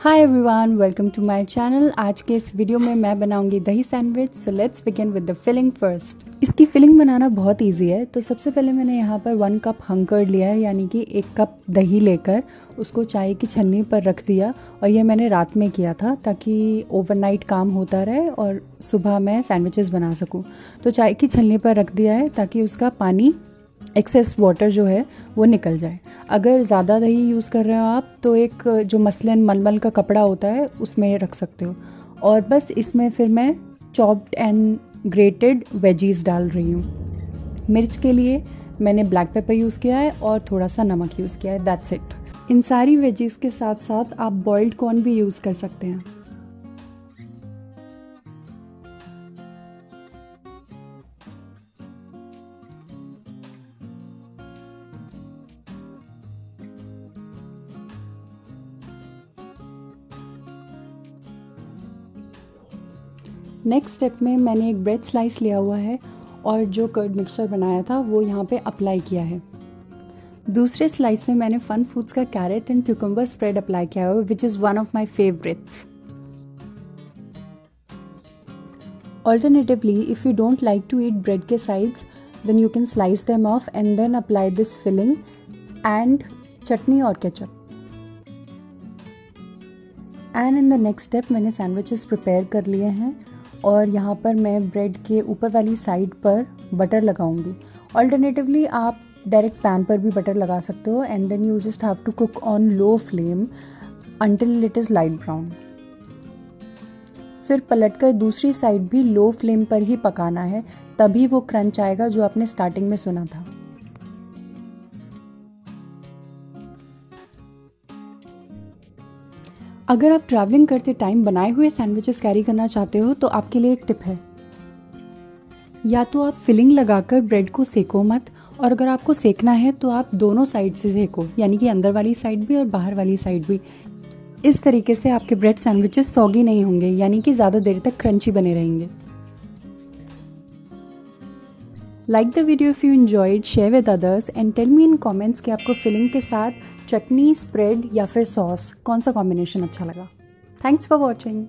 Hi everyone, welcome to my channel. आज के इस वीडियो में मैं बनाऊंगी दही sandwich. So let's begin with the filling first. इसकी फिलिंग बनाना बहुत इजी है। तो सबसे पहले मैंने यहाँ पर 1 कप हंकर्ड लिया है, यानी कि 1 कप दही लेकर उसको चाय की छन्नी पर रख दिया। और ये मैंने रात में किया था ताकि ओवरनाइट काम होता रहे और सुबह मैं सैंडविचेस बना सकूँ। तो चाय की छन्नी पर रख दिया है ताकि उसका पानी, एक्सेस वाटर जो है वो निकल जाए। अगर ज़्यादा दही यूज़ कर रहे हो आप तो एक जो मसलन मलमल का कपड़ा होता है उसमें रख सकते हो। और बस इसमें फिर मैं चॉप्ड एंड ग्रेटेड वेजीज डाल रही हूँ। मिर्च के लिए मैंने ब्लैक पेपर यूज़ किया है और थोड़ा सा नमक यूज़ किया है, दैट्स इट। इन सारी वेजीज के साथ साथ आप बॉइल्ड कॉर्न भी यूज़ कर सकते हैं। नेक्स्ट स्टेप में मैंने एक ब्रेड स्लाइस लिया हुआ है और जो कर्ड मिक्सचर बनाया था वो यहाँ पे अप्लाई किया है। दूसरे स्लाइस में मैंने फन फूड्स का carrot and cucumber spread apply किया हुआ, which is one of my favourites. Alternatively, if you don't like to eat bread के sides, then you can slice them off and then apply this filling and चटनी और ketchup. And in the next step मैंने sandwiches prepare कर लिए हैं और यहाँ पर मैं ब्रेड के ऊपर वाली साइड पर बटर लगाऊंगी। ऑल्टरनेटिवली आप डायरेक्ट पैन पर भी बटर लगा सकते हो and then you just have to cook on low flame until it is light brown. फिर पलटकर दूसरी साइड भी लो फ्लेम पर ही पकाना है, तभी वो क्रंच आएगा जो आपने स्टार्टिंग में सुना था। अगर आप ट्रैवलिंग करते टाइम बनाए हुए सैंडविचेस कैरी करना चाहते हो तो आपके लिए एक टिप है, या तो आप फिलिंग लगाकर ब्रेड को सेको मत, और अगर आपको सेकना है तो आप दोनों साइड से सेको, यानी कि अंदर वाली साइड भी और बाहर वाली साइड भी। इस तरीके से आपके ब्रेड सैंडविचेस सॉगी नहीं होंगे, यानी कि ज़्यादा देर तक क्रंची बने रहेंगे। Like the video if you enjoyed, share with others and tell me in comments कि आपको फिलिंग के साथ चटनी, स्प्रेड या फिर सॉस कौन सा कॉम्बिनेशन अच्छा लगा। Thanks for watching.